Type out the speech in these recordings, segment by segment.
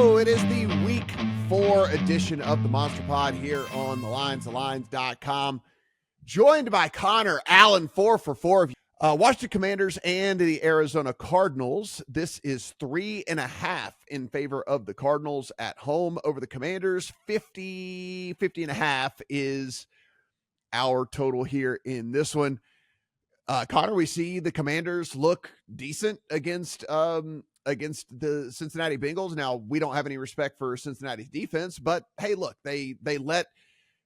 Hello, it is the week 4 edition of the Monster Pod here on thelines.com. Joined by Connor Allen, 4 for 4. Washington Commanders and the Arizona Cardinals. This is 3.5 in favor of the Cardinals at home over the Commanders. 50.5 is our total here in this one. Connor, we see the Commanders look decent against the Cincinnati Bengals. Now, we don't have any respect for Cincinnati's defense, but hey, look, they let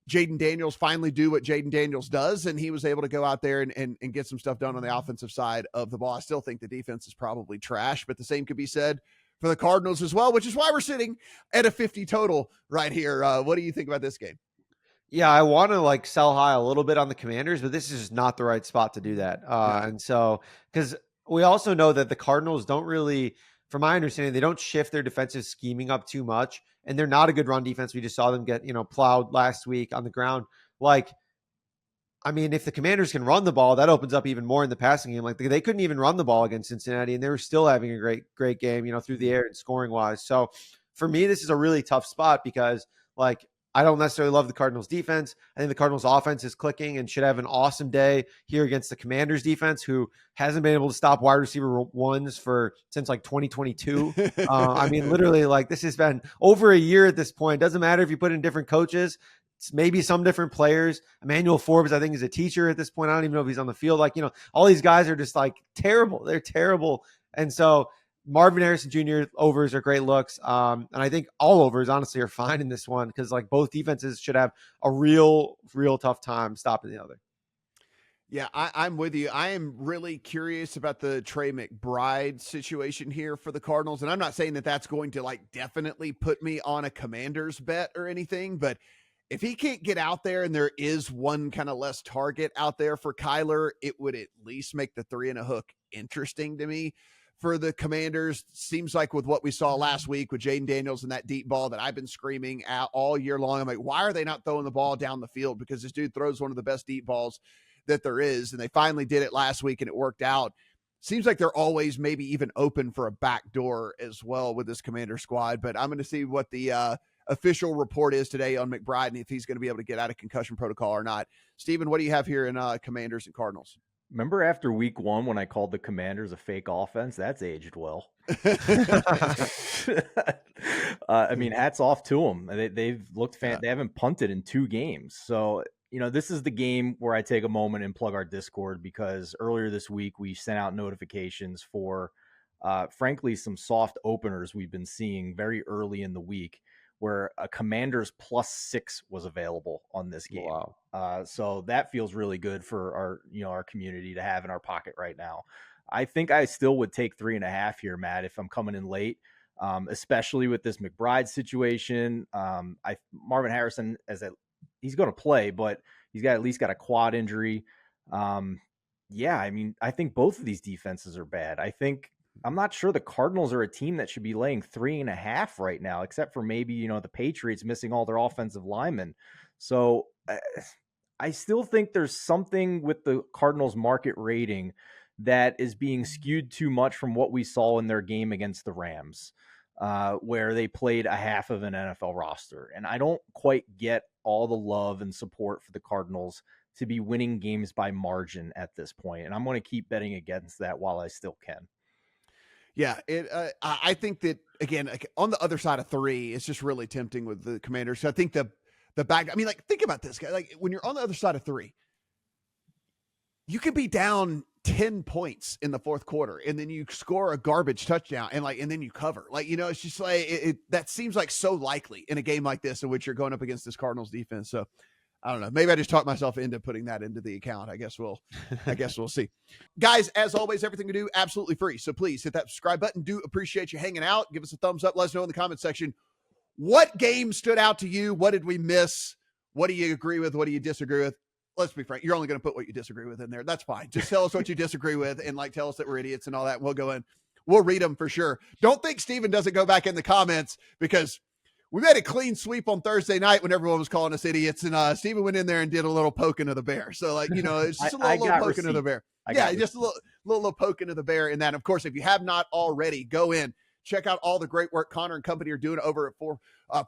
Jaden Daniels finally do what Jaden Daniels does, and he was able to go out there and get some stuff done on the offensive side of the ball. I still think the defense is probably trash, but the same could be said for the Cardinals as well, which is why we're sitting at a 50 total right here. What do you think about this game? Yeah, I want to sell high a little bit on the Commanders, but this is not the right spot to do that. And so, because we also know that the Cardinals don't really, from my understanding, they don't shift their defensive scheming up too much, and they're not a good run defense. We just saw them get, plowed last week on the ground. If the Commanders can run the ball, that opens up even more in the passing game. They couldn't even run the ball against Cincinnati, and they were still having a great game, through the air and scoring wise. So for me, this is a really tough spot because I don't necessarily love the Cardinals defense. I think the Cardinals offense is clicking and should have an awesome day here against the Commanders defense, who hasn't been able to stop wide receiver ones since 2022. Literally, this has been over a year at this point. Doesn't matter if you put in different coaches, it's maybe some different players. Emmanuel Forbes, I think, is a teacher at this point. I don't even know if he's on the field. All these guys are just terrible. They're terrible. And so Marvin Harrison Jr. overs are great looks. And I think all overs honestly are fine in this one because both defenses should have a real tough time stopping the other. Yeah, I'm with you. I am really curious about the Trey McBride situation here for the Cardinals. And I'm not saying that that's going to definitely put me on a Commanders bet or anything, but if he can't get out there and there is one kind of less target out there for Kyler, it would at least make the 3 and a hook interesting to me. For the Commanders, seems like with what we saw last week with Jaden Daniels and that deep ball that I've been screaming out all year long, I'm like, why are they not throwing the ball down the field? Because this dude throws one of the best deep balls that there is, and they finally did it last week, and it worked out. Seems like they're always maybe even open for a back door as well with this Commander squad, but I'm going to see what the official report is today on McBride and if he's going to be able to get out of concussion protocol or not. Steven, what do you have here in Commanders and Cardinals? Remember after week 1 when I called the Commanders a fake offense? That's aged well. Hats off to them. They've looked They haven't punted in 2 games. So, this is the game where I take a moment and plug our Discord, because earlier this week we sent out notifications for, frankly, some soft openers we've been seeing very early in the week, where a Commanders +6 was available on this game. Wow. So that feels really good for our community to have in our pocket right now. I think I still would take 3.5 here, Matt, if I'm coming in late, especially with this McBride situation. Marvin Harrison, he's going to play, but he's at least got a quad injury. I think both of these defenses are bad. I'm not sure the Cardinals are a team that should be laying 3.5 right now, except for maybe, the Patriots missing all their offensive linemen. So I still think there's something with the Cardinals market rating that is being skewed too much from what we saw in their game against the Rams, where they played a half of an NFL roster. And I don't quite get all the love and support for the Cardinals to be winning games by margin at this point. And I'm going to keep betting against that while I still can. Yeah, I think that, again, on the other side of 3, it's just really tempting with the Commanders. So I think the back, think about this guy. When you're on the other side of 3, you could be down 10 points in the fourth quarter, and then you score a garbage touchdown, and then you cover. It's just that seems so likely in a game like this in which you're going up against this Cardinals defense. So I don't know. Maybe I just talked myself into putting that into the account. I guess we'll see. Guys, as always, everything we do absolutely free. So please hit that subscribe button. Do appreciate you hanging out. Give us a thumbs up. Let us know in the comment section what game stood out to you. What did we miss? What do you agree with? What do you disagree with? Let's be frank. You're only going to put what you disagree with in there. That's fine. Just tell us what you disagree with and tell us that we're idiots and all that. We'll go in. We'll read them for sure. Don't think Steven doesn't go back in the comments, because we made a clean sweep on Thursday night when everyone was calling us idiots, and Steven went in there and did a little poking of the bear. So, it's just a little poking of the bear. Just a little poking of the bear in that. Of course, if you have not already, go in, check out all the great work Connor and company are doing over at 4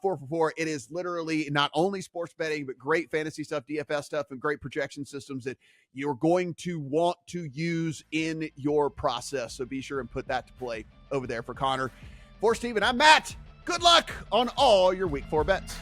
for 4. It is literally not only sports betting, but great fantasy stuff, DFS stuff, and great projection systems that you're going to want to use in your process. So be sure and put that to play over there for Connor. For Steven, I'm Matt. Good luck on all your week 4 bets.